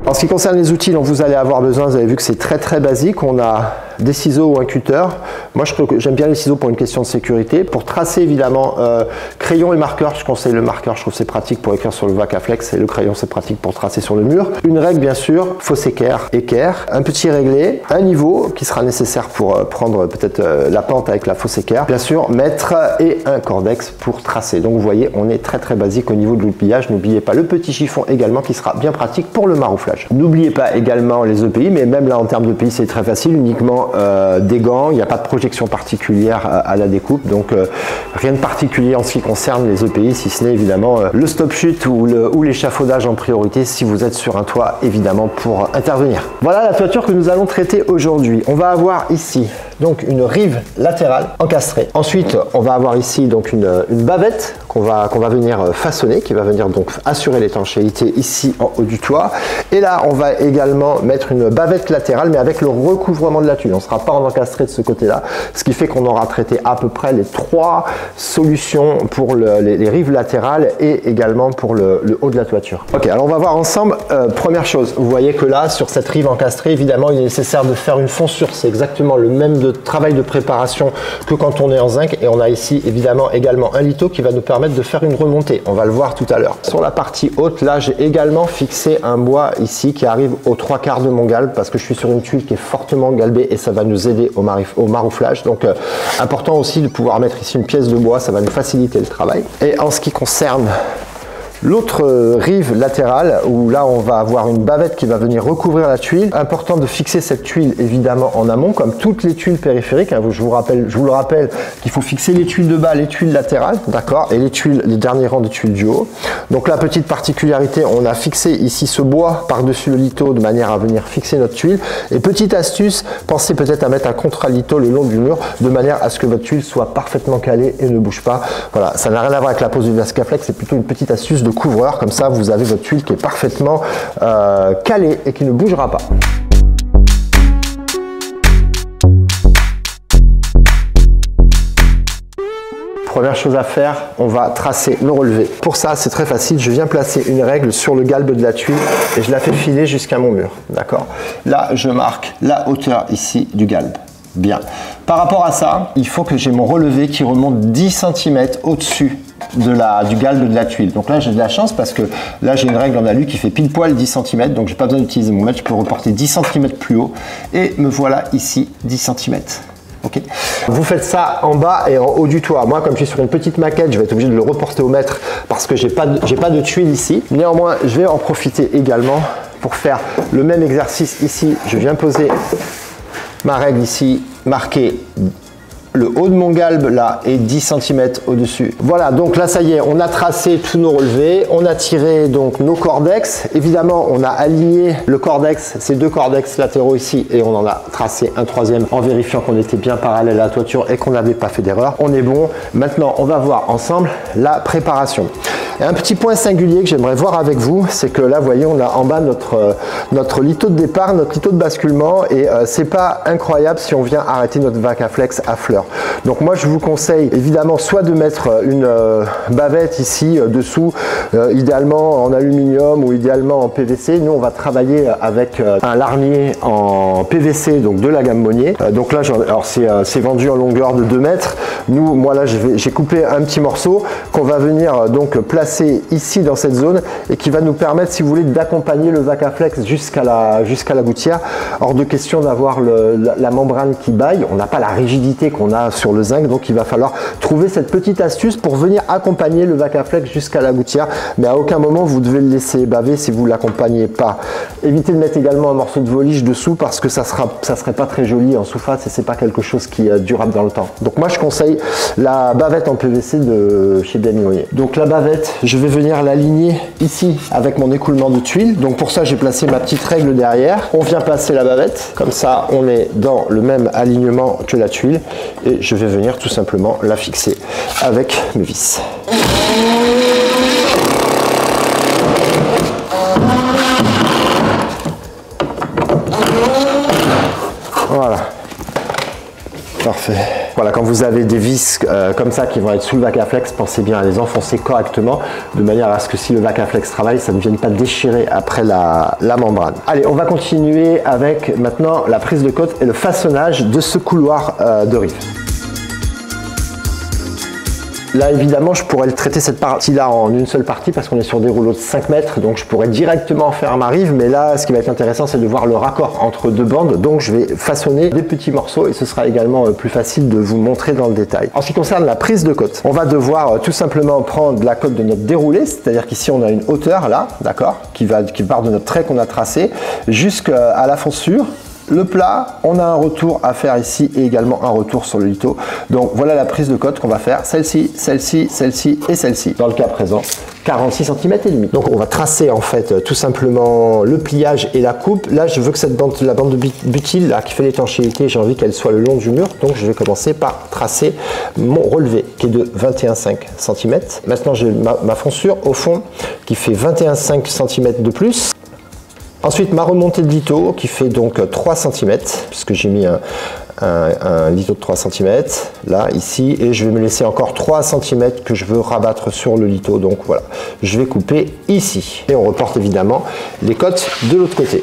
En ce qui concerne les outils dont vous allez avoir besoin, vous avez vu que c'est très basique. On a des ciseaux ou un cutter. Moi, j'aime bien les ciseaux pour une question de sécurité. Pour tracer, évidemment, crayon et marqueur. Je conseille le marqueur, je trouve que c'est pratique pour écrire sur le Vakaflex, et le crayon, c'est pratique pour tracer sur le mur. Une règle, bien sûr, fausse équerre, un petit réglé, un niveau qui sera nécessaire pour prendre peut-être la pente avec la fausse équerre. Bien sûr, mètre et un cordex pour tracer. Donc, vous voyez, on est très basique au niveau de l'outillage. N'oubliez pas le petit chiffon également qui sera bien pratique pour le marouflage. N'oubliez pas également les EPI, mais même là, en termes d'EPI, c'est très facile, uniquement des gants, il n'y a pas de projection particulière à la découpe, donc rien de particulier en ce qui concerne les EPI, si ce n'est évidemment le stop chute ou l'échafaudage en priorité si vous êtes sur un toit, évidemment, pour intervenir. Voilà la toiture que nous allons traiter aujourd'hui. On va avoir ici donc une rive latérale encastrée. Ensuite, on va avoir ici donc une bavette qu'on va venir façonner, qui va venir donc assurer l'étanchéité ici en haut du toit. Et là, on va également mettre une bavette latérale, mais avec le recouvrement de la tuile. On ne sera pas en encastré de ce côté-là, ce qui fait qu'on aura traité à peu près les 3 solutions pour les rives latérales et également pour le haut de la toiture. Ok, alors on va voir ensemble. Première chose, vous voyez que là, sur cette rive encastrée, évidemment, il est nécessaire de faire une fonsure. C'est exactement le même travail de préparation que quand on est en zinc. Et on a ici, évidemment, également un litho qui va nous permettre de faire une remontée. On va le voir tout à l'heure. Sur la partie haute, là, j'ai également fixé un bois ici qui arrive aux 3/4 de mon galbe parce que je suis sur une tuile qui est fortement galbée et ça va nous aider au marouflage. Donc, important aussi de pouvoir mettre ici une pièce de bois, ça va nous faciliter le travail. Et en ce qui concerne l'autre rive latérale, où là on va avoir une bavette qui va venir recouvrir la tuile. Important de fixer cette tuile évidemment en amont, comme toutes les tuiles périphériques. Je vous le rappelle qu'il faut fixer les tuiles de bas, les tuiles latérales, d'accord, et les derniers rangs de tuiles du haut. Donc la petite particularité, on a fixé ici ce bois par-dessus le litho de manière à venir fixer notre tuile. Et petite astuce, pensez peut-être à mettre un contre-litho le long du mur, de manière à ce que votre tuile soit parfaitement calée et ne bouge pas. Voilà, ça n'a rien à voir avec la pose du Vakaflex, c'est plutôt une petite astuce de couvreur, comme ça vous avez votre tuile qui est parfaitement calée et qui ne bougera pas. Première chose à faire, on va tracer le relevé. Pour ça, c'est très facile, je viens placer une règle sur le galbe de la tuile et je la fais filer jusqu'à mon mur, d'accord. Là, je marque la hauteur ici du galbe. Bien. Par rapport à ça, il faut que j'ai mon relevé qui remonte 10 cm au-dessus du galbe de la tuile. Donc là, j'ai de la chance parce que là, j'ai une règle en alu qui fait pile poil 10 cm. Donc, j'ai pas besoin d'utiliser mon mètre. Je peux reporter 10 cm plus haut. Et me voilà ici, 10 cm. Okay. Vous faites ça en bas et en haut du toit. Moi, comme je suis sur une petite maquette, je vais être obligé de le reporter au mètre parce que j'ai pas de tuile ici. Néanmoins, je vais en profiter également pour faire le même exercice ici. Je viens poser ma règle ici, marquer le haut de mon galbe là et 10 cm au-dessus. Voilà, donc là ça y est, on a tracé tous nos relevés, on a tiré donc nos cordex. Évidemment, on a aligné le cordex, ces 2 cordex latéraux ici, et on en a tracé un 3e en vérifiant qu'on était bien parallèle à la toiture et qu'on n'avait pas fait d'erreur. On est bon. Maintenant, on va voir ensemble la préparation. Et un petit point singulier que j'aimerais voir avec vous, c'est que là, vous voyez, on a en bas notre litho de départ, notre litho de basculement, et c'est pas incroyable si on vient arrêter notre Vakaflex à fleur. Donc moi, je vous conseille évidemment soit de mettre une bavette ici dessous, idéalement en aluminium ou idéalement en PVC. Nous, on va travailler avec un larnier en PVC, donc de la gamme Monnier. Donc là, alors c'est vendu en longueur de 2 mètres. Moi là, j'ai coupé un petit morceau qu'on va venir donc placer ici dans cette zone et qui va nous permettre, si vous voulez, d'accompagner le Vakaflex jusqu'à la gouttière. Hors de question d'avoir la membrane qui baille. On n'a pas la rigidité qu'on a sur le zinc, donc il va falloir trouver cette petite astuce pour venir accompagner le Vakaflex jusqu'à la gouttière, mais à aucun moment vous devez le laisser baver si vous ne l'accompagnez pas. Évitez de mettre également un morceau de volige dessous parce que ça serait pas très joli en sous-face et c'est pas quelque chose qui est durable dans le temps. Donc moi je conseille la bavette en PVC de chez BM Monnier. Donc la bavette, je vais venir l'aligner ici avec mon écoulement de tuiles. Donc pour ça j'ai placé ma petite règle derrière. On vient placer la bavette, comme ça on est dans le même alignement que la tuile et je vais venir tout simplement la fixer avec mes vis. Voilà. Parfait. Voilà, quand vous vous avez des vis comme ça qui vont être sous le Vacaflex, pensez bien à les enfoncer correctement de manière à ce que si le Vacaflex travaille, ça ne vienne pas déchirer après la membrane. Allez, on va continuer avec maintenant la prise de côte et le façonnage de ce couloir de rive. Là, évidemment, je pourrais le traiter cette partie-là en une seule partie parce qu'on est sur des rouleaux de 5 mètres, donc je pourrais directement faire ma rive, mais là, ce qui va être intéressant, c'est de voir le raccord entre deux bandes, donc je vais façonner des petits morceaux et ce sera également plus facile de vous montrer dans le détail. En ce qui concerne la prise de côte, on va devoir tout simplement prendre la côte de notre déroulé, c'est-à-dire qu'ici, on a une hauteur là, d'accord, qui part de notre trait qu'on a tracé jusqu'à la fonçure. Le plat, on a un retour à faire ici et également un retour sur le litho. Donc voilà la prise de côte qu'on va faire, celle-ci, celle-ci, celle-ci et celle-ci. Dans le cas présent, 46 cm et demi. Donc on va tracer en fait tout simplement le pliage et la coupe. Là, je veux que cette bande, la bande de butyl là, qui fait l'étanchéité, j'ai envie qu'elle soit le long du mur. Donc je vais commencer par tracer mon relevé qui est de 21,5 cm. Maintenant, j'ai ma fonçure au fond qui fait 21,5 cm de plus. Ensuite, ma remontée de litho qui fait donc 3 cm, puisque j'ai mis un litho de 3 cm, là, ici, et je vais me laisser encore 3 cm que je veux rabattre sur le litho. Donc voilà, je vais couper ici. Et on reporte évidemment les côtes de l'autre côté.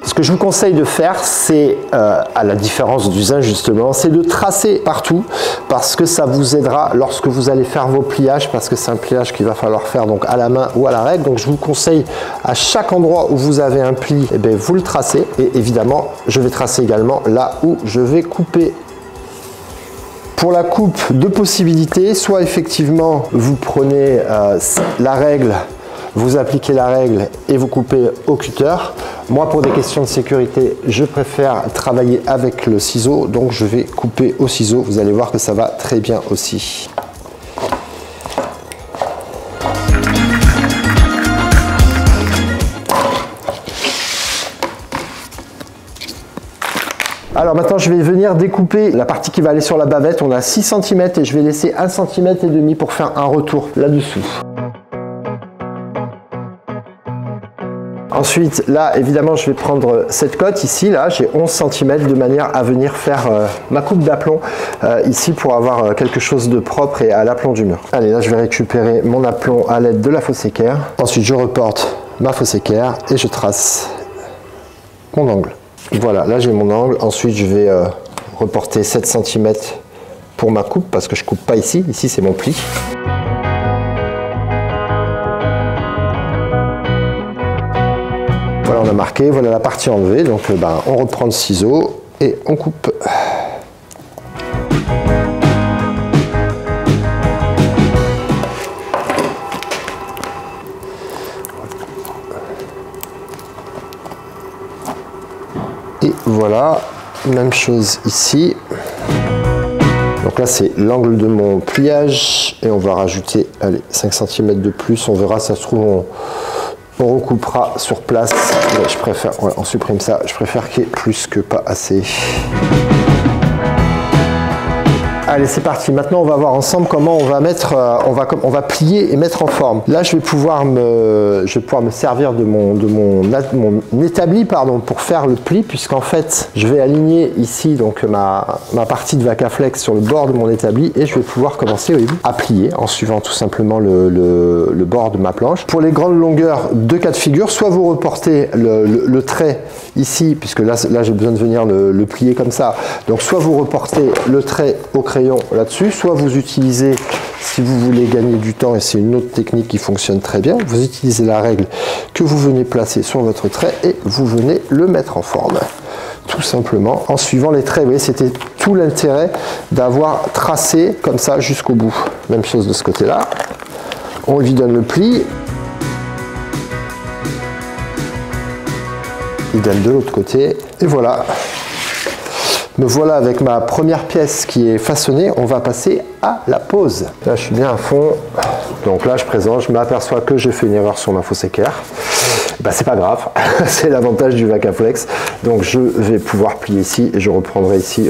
Ce que je vous conseille de faire, c'est, à la différence d'usage justement, c'est de tracer partout parce que ça vous aidera lorsque vous allez faire vos pliages, parce que c'est un pliage qu'il va falloir faire donc à la main ou à la règle. Donc je vous conseille à chaque endroit où vous avez un pli, eh bien, vous le tracez et évidemment je vais tracer également là où je vais couper. Pour la coupe, deux possibilités, soit effectivement vous prenez la règle, vous appliquez la règle et vous coupez au cutter. Moi, pour des questions de sécurité, je préfère travailler avec le ciseau, donc je vais couper au ciseau. Vous allez voir que ça va très bien aussi. Alors maintenant, je vais venir découper la partie qui va aller sur la bavette. On a 6 cm et je vais laisser 1,5 cm pour faire un retour là-dessous. Ensuite, là, évidemment, je vais prendre cette cote ici, là, j'ai 11 cm de manière à venir faire ma coupe d'aplomb ici pour avoir quelque chose de propre et à l'aplomb du mur. Allez, là, je vais récupérer mon aplomb à l'aide de la fausse équerre. Ensuite, je reporte ma fausse équerre et je trace mon angle. Voilà, là, j'ai mon angle. Ensuite, je vais reporter 7 cm pour ma coupe parce que je coupe pas ici. Ici, c'est mon pli. Voilà, on a marqué, voilà la partie enlevée, donc on reprend le ciseau et on coupe. Et voilà, même chose ici. Donc là, c'est l'angle de mon pliage et on va rajouter, allez, 5 cm de plus, on verra, ça se trouve, on recoupera sur place. Mais je préfère, ouais, on supprime ça, je préfère qu'il y ait plus que pas assez. Allez, c'est parti. Maintenant, on va voir ensemble comment on va mettre, on va plier et mettre en forme. Là, je vais pouvoir me servir de mon établi, pardon, pour faire le pli, puisqu'en fait, je vais aligner ici donc ma partie de Vacaflex sur le bord de mon établi et je vais pouvoir commencer à plier en suivant tout simplement le bord de ma planche. Pour les grandes longueurs, deux cas de figure, soit vous reportez le trait ici, puisque là j'ai besoin de venir le plier comme ça. Donc, soit vous reportez le trait au crayon là-dessus, soit vous utilisez, si vous voulez gagner du temps, et c'est une autre technique qui fonctionne très bien, vous utilisez la règle que vous venez placer sur votre trait et vous venez le mettre en forme. Tout simplement en suivant les traits. Vous voyez, c'était tout l'intérêt d'avoir tracé comme ça jusqu'au bout. Même chose de ce côté-là. On lui donne le pli. Idem de l'autre côté. Et voilà. Me voilà avec ma première pièce qui est façonnée. On va passer à la pose. Là, je suis bien à fond. Donc là, je présente, je m'aperçois que j'ai fait une erreur sur ma fausse équerre. Ben, c'est pas grave, c'est l'avantage du Vacaflex. Donc je vais pouvoir plier ici et je reprendrai ici,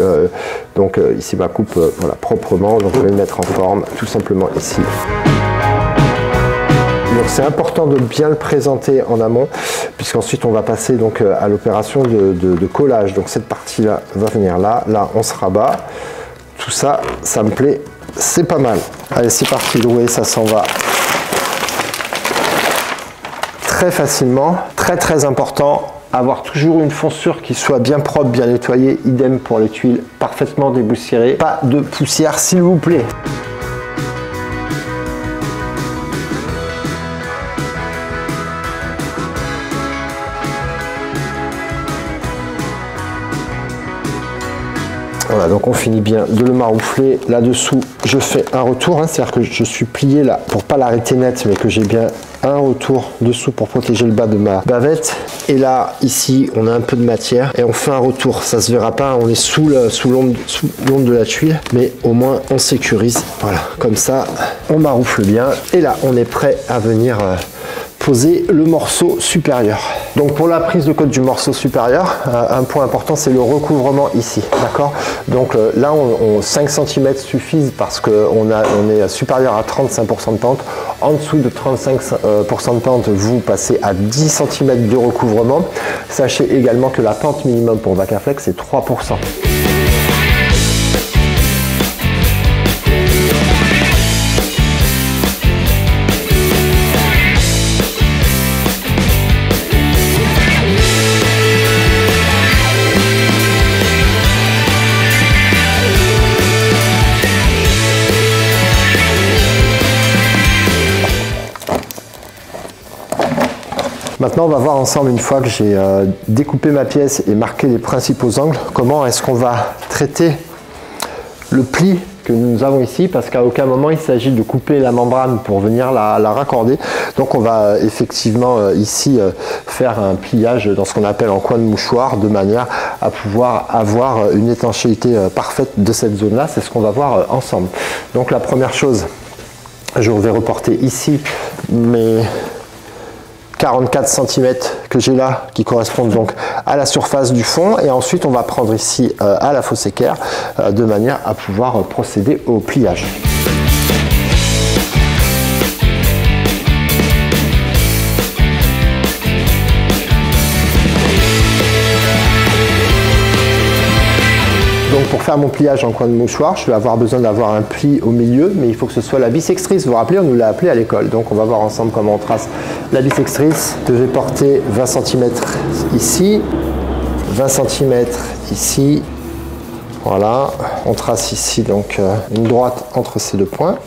ici ma coupe voilà, proprement. Donc je vais le mettre en forme tout simplement ici. Donc c'est important de bien le présenter en amont, puisqu'ensuite on va passer donc à l'opération de collage. Donc cette partie-là va venir là, là on se rabat. Tout ça, ça me plaît, c'est pas mal. Allez, c'est parti, vous voyez, ça s'en va très facilement. Très important, avoir toujours une fonçure qui soit bien propre, bien nettoyée. Idem pour les tuiles, parfaitement déboussiérées. Pas de poussière, s'il vous plaît. Voilà, donc on finit bien de le maroufler. Là-dessous, je fais un retour, hein, c'est-à-dire que je suis plié là pour pas l'arrêter net, mais que j'ai bien un retour dessous pour protéger le bas de ma bavette. Et là, ici, on a un peu de matière et on fait un retour. Ça se verra pas, on est sous l'ombre de la tuile, mais au moins on sécurise. Voilà, comme ça, on maroufle bien. Et là, on est prêt à venir poser le morceau supérieur. Donc pour la prise de cote du morceau supérieur, un point important, c'est le recouvrement ici, d'accord. Donc là, 5 cm suffisent parce qu'on est supérieur à 35% de pente. En dessous de 35% de pente, vous passez à 10 cm de recouvrement. Sachez également que la pente minimum pour Vacaflex, c'est 3%. Maintenant, on va voir ensemble, une fois que j'ai découpé ma pièce et marqué les principaux angles, comment est-ce qu'on va traiter le pli que nous avons ici, parce qu'à aucun moment il s'agit de couper la membrane pour venir la raccorder. Donc on va effectivement ici faire un pliage dans ce qu'on appelle en coin de mouchoir, de manière à pouvoir avoir une étanchéité parfaite de cette zone-là. C'est ce qu'on va voir ensemble. Donc la première chose, je vais reporter ici mes 44 cm que j'ai là, qui correspondent donc à la surface du fond, et ensuite on va prendre ici à la fosse équerre de manière à pouvoir procéder au pliage. Donc pour faire mon pliage en coin de mouchoir, je vais avoir besoin d'avoir un pli au milieu, mais il faut que ce soit la bissextrice. Vous vous rappelez, on nous l'a appelé à l'école. Donc on va voir ensemble comment on trace la bissextrice. Je vais porter 20 cm ici, 20 cm ici. Voilà, on trace ici donc une droite entre ces deux points.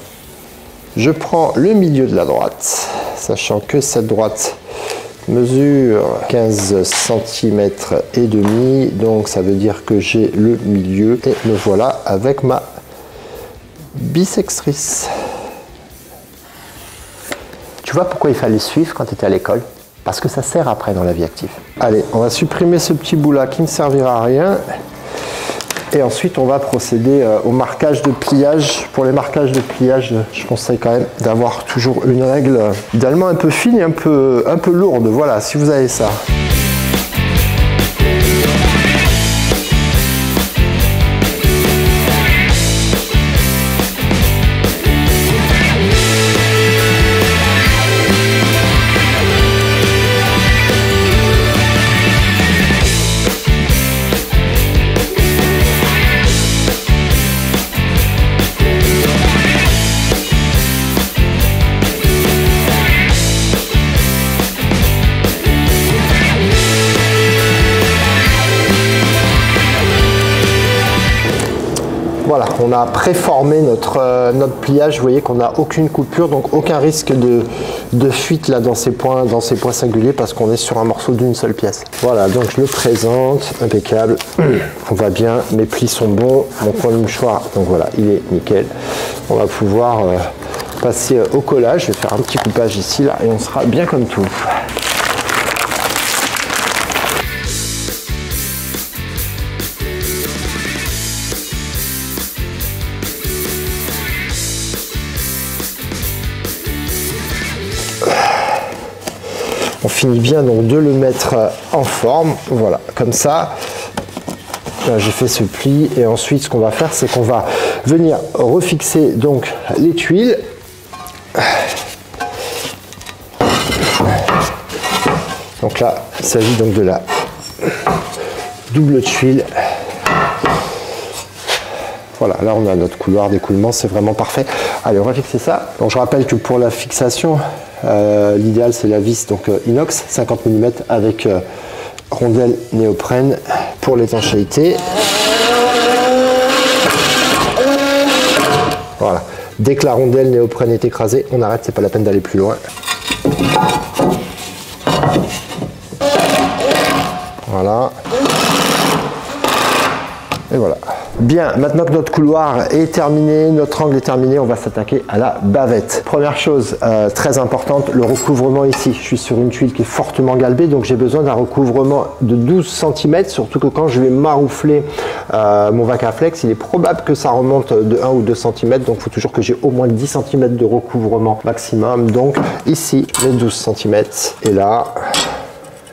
Je prends le milieu de la droite, sachant que cette droite mesure 15 cm et demi, donc ça veut dire que j'ai le milieu, et me voilà avec ma bissextrice. Tu vois pourquoi il fallait suivre quand tu étais à l'école? Parce que ça sert après dans la vie active. Allez, on va supprimer ce petit bout là qui ne servira à rien. Et ensuite, on va procéder au marquage de pliage. Pour les marquages de pliage, je conseille quand même d'avoir toujours une règle idéalement un peu fine et un peu lourde. Voilà, si vous avez ça. Voilà, on a préformé notre pliage. Vous voyez qu'on n'a aucune coupure, donc aucun risque de fuite là dans ces points singuliers, parce qu'on est sur un morceau d'une seule pièce. Voilà, donc je le présente, impeccable. On va bien, mes plis sont bons, mon coin de mouchoir, donc voilà, il est nickel. On va pouvoir passer au collage. Je vais faire un petit coupage ici, là, et on sera bien comme tout. On finit bien donc de le mettre en forme, voilà, comme ça. J'ai fait ce pli, et ensuite ce qu'on va faire, c'est qu'on va venir refixer donc les tuiles. Donc là, il s'agit donc de la double tuile. Voilà, là on a notre couloir d'écoulement, c'est vraiment parfait. Allez, on va fixer ça. Donc je rappelle que pour la fixation, l'idéal c'est la vis donc inox 50 mm avec rondelle néoprène pour l'étanchéité. Voilà. Dès que la rondelle néoprène est écrasée, on arrête, c'est pas la peine d'aller plus loin. Voilà. Et voilà. Bien, maintenant que notre couloir est terminé, notre angle est terminé, on va s'attaquer à la bavette. Première chose très importante, le recouvrement ici. Je suis sur une tuile qui est fortement galbée, donc j'ai besoin d'un recouvrement de 12 cm, surtout que quand je vais maroufler mon Vacaflex, il est probable que ça remonte de 1 ou 2 cm, donc il faut toujours que j'ai au moins 10 cm de recouvrement maximum. Donc ici, les 12 cm, et là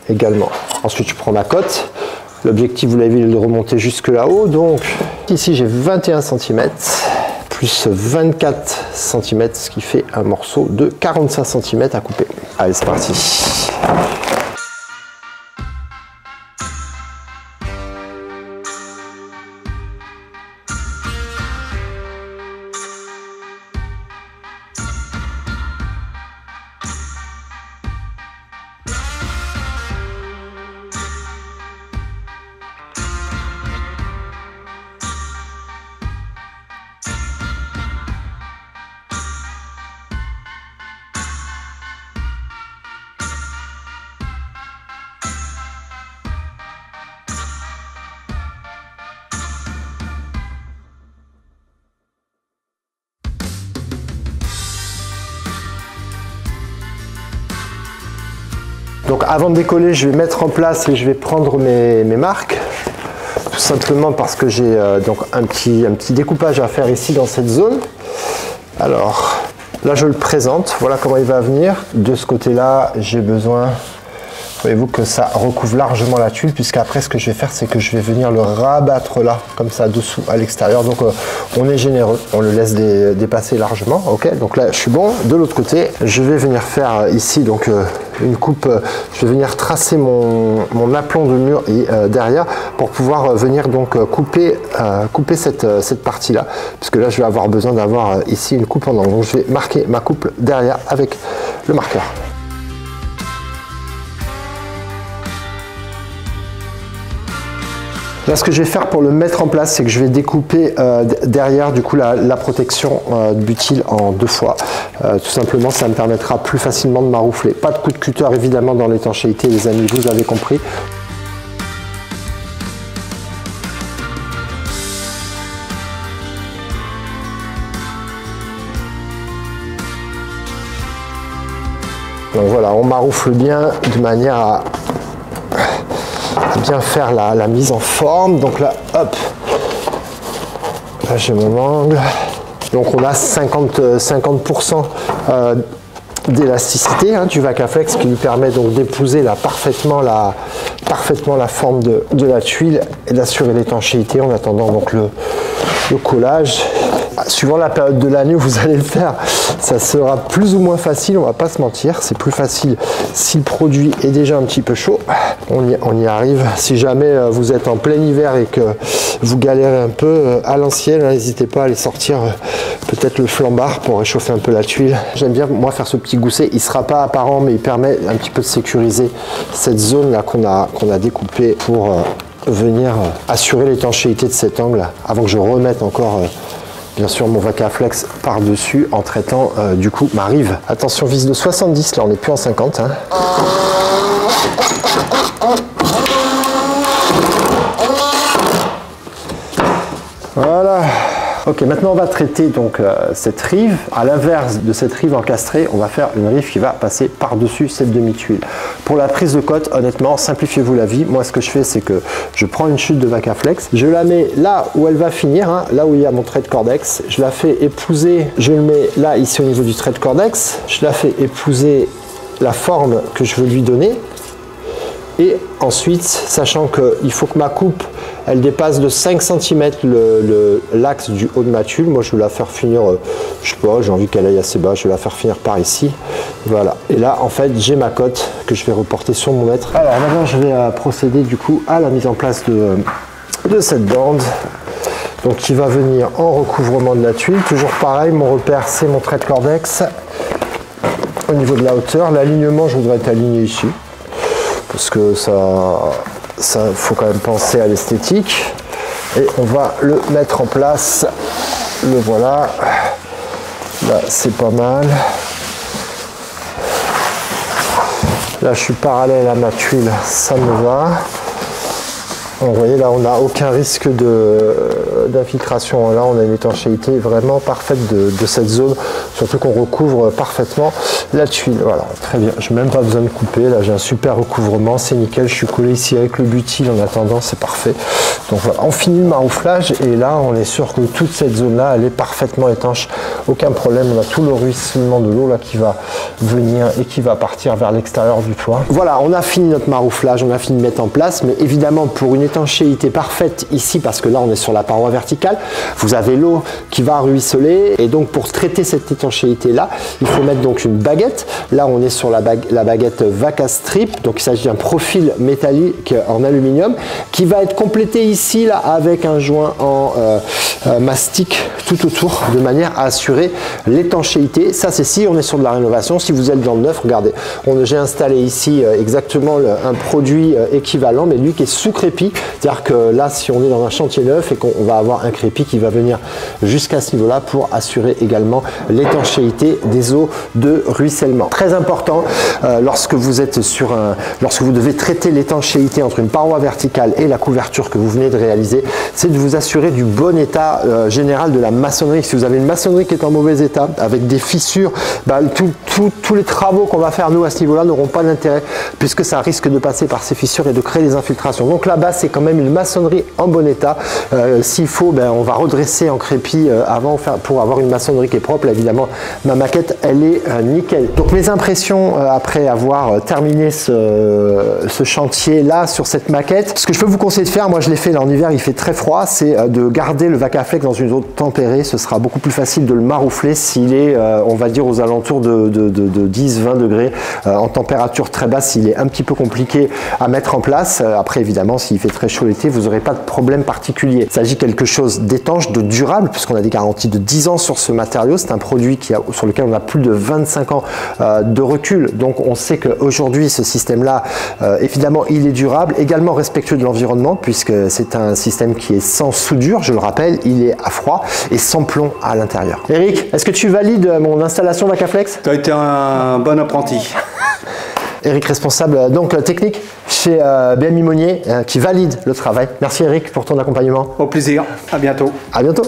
également. Ensuite, je prends ma cote. L'objectif, vous l'avez vu, est de remonter jusque là-haut. Donc, ici, j'ai 21 cm plus 24 cm, ce qui fait un morceau de 45 cm à couper. Allez, c'est parti. Donc avant de décoller, je vais mettre en place et je vais prendre mes marques. Tout simplement parce que j'ai donc un petit découpage à faire ici dans cette zone. Alors là je le présente, voilà comment il va venir. De ce côté-là, j'ai besoin, voyez-vous, que ça recouvre largement la tuile, puisqu'après ce que je vais faire, c'est que je vais venir le rabattre là, comme ça, dessous, à l'extérieur. Donc on est généreux, on le laisse dépasser largement. Ok, donc là je suis bon. De l'autre côté, je vais venir faire ici donc une coupe, je vais venir tracer mon aplomb de mur et derrière pour pouvoir venir donc couper cette partie là, puisque là je vais avoir besoin d'avoir ici une coupe en angle. Donc je vais marquer ma coupe derrière avec le marqueur. Là, ce que je vais faire pour le mettre en place, c'est que je vais découper derrière du coup la protection butyle en 2 fois. Tout simplement, ça me permettra plus facilement de maroufler. Pas de coup de cutter évidemment dans l'étanchéité, les amis, vous avez compris. Donc voilà, on maroufle bien de manière à bien faire la mise en forme. Donc là, hop, là j'ai mon angle. Donc on a 50% d'élasticité du Vacaflex qui lui permet donc d'épouser parfaitement la forme de la tuile et d'assurer l'étanchéité en attendant donc le collage. Suivant la période de l'année où vous allez le faire, ça sera plus ou moins facile, on va pas se mentir. C'est plus facile si le produit est déjà un petit peu chaud. On y arrive. Si jamais vous êtes en plein hiver et que vous galérez un peu à l'ancienne, n'hésitez pas à aller sortir peut-être le flambard pour réchauffer un peu la tuile. J'aime bien moi faire ce petit gousset, il sera pas apparent mais il permet un petit peu de sécuriser cette zone là qu'on a découpée pour venir assurer l'étanchéité de cet angle avant que je remette encore bien sûr mon Vacaflex par-dessus en traitant du coup ma rive. Attention, vis de 70, là on n'est plus en 50. Hein. Voilà. Ok, maintenant on va traiter donc cette rive. À l'inverse de cette rive encastrée, on va faire une rive qui va passer par-dessus cette demi-tuile. Pour la prise de cote, honnêtement, simplifiez-vous la vie. Moi, ce que je fais, c'est que je prends une chute de Vacaflex, je la mets là où elle va finir, hein, là où il y a mon trait de cordex. Je la fais épouser, je le mets là, ici au niveau du trait de cordex. Je la fais épouser la forme que je veux lui donner. Et ensuite, sachant qu'il faut que ma coupe Elle dépasse de 5 cm l'axe du haut de ma tuile. Moi, je vais la faire finir, je sais pas, j'ai envie qu'elle aille assez bas, je vais la faire finir par ici. Voilà. Et là, en fait, j'ai ma cote que je vais reporter sur mon mètre. Alors maintenant, je vais procéder du coup à la mise en place de cette bande. Donc qui va venir en recouvrement de la tuile. Toujours pareil, mon repère c'est mon trait de cordex. Au niveau de la hauteur, l'alignement je voudrais être aligné ici. Parce que ça faut quand même penser à l'esthétique. Et on va le mettre en place. Le voilà. Là c'est pas mal. Là je suis parallèle à ma tuile, ça me va. Vous voyez là on n'a aucun risque d'infiltration, là on a une étanchéité vraiment parfaite de cette zone, surtout qu'on recouvre parfaitement la tuile. Voilà, très bien, je n'ai même pas besoin de couper, là j'ai un super recouvrement, c'est nickel, je suis collé ici avec le butyl en attendant, c'est parfait. Donc voilà, on finit le marouflage et là on est sûr que toute cette zone là elle est parfaitement étanche, aucun problème, on a tout le ruissellement de l'eau là qui va venir et qui va partir vers l'extérieur du toit. Voilà, on a fini notre marouflage, on a fini de mettre en place, mais évidemment pour une étanchéité parfaite ici, parce que là on est sur la paroi verticale, vous avez l'eau qui va ruisseler et donc pour traiter cette étanchéité là, il faut mettre donc une baguette. Là on est sur la baguette Vacastrip, donc il s'agit d'un profil métallique en aluminium qui va être complété ici là avec un joint en mastic tout autour de manière à assurer l'étanchéité. Ça c'est si on est sur de la rénovation. Si vous êtes dans le neuf, regardez, j'ai installé ici exactement un produit équivalent mais lui qui est sous crépi. C'est-à-dire que là, si on est dans un chantier neuf et qu'on va avoir un crépi qui va venir jusqu'à ce niveau-là pour assurer également l'étanchéité des eaux de ruissellement. Très important, lorsque vous devez traiter l'étanchéité entre une paroi verticale et la couverture que vous venez de réaliser, c'est de vous assurer du bon état général de la maçonnerie. Si vous avez une maçonnerie qui est en mauvais état, avec des fissures, tous les travaux qu'on va faire nous à ce niveau-là n'auront pas d'intérêt puisque ça risque de passer par ces fissures et de créer des infiltrations. Donc là-bas, c'est quand même une maçonnerie en bon état. S'il faut, on va redresser en crépi avant pour avoir une maçonnerie qui est propre. Là, évidemment, ma maquette, elle est nickel. Donc mes impressions après avoir terminé ce chantier-là sur cette maquette, ce que je peux vous conseiller de faire, moi je l'ai fait là en hiver, il fait très froid, c'est de garder le Vacaflex dans une zone tempérée. Ce sera beaucoup plus facile de le maroufler s'il est, on va dire, aux alentours de 10-20 degrés. En température très basse, il est un petit peu compliqué à mettre en place. Après, évidemment, s'il fait très chaud l'été, vous n'aurez pas de problème particulier. Il s'agit de quelque chose d'étanche, de durable, puisqu'on a des garanties de 10 ans sur ce matériau. C'est un produit sur lequel on a plus de 25 ans de recul. Donc on sait qu'aujourd'hui, ce système-là, évidemment, il est durable, également respectueux de l'environnement, puisque c'est un système qui est sans soudure, je le rappelle, il est à froid et sans plomb à l'intérieur. Eric, est-ce que tu valides mon installation Vacaflex? Tu as été un bon apprenti. Eric, responsable donc technique chez BMI Monnier, qui valide le travail. Merci Eric pour ton accompagnement. Au plaisir, à bientôt. À bientôt.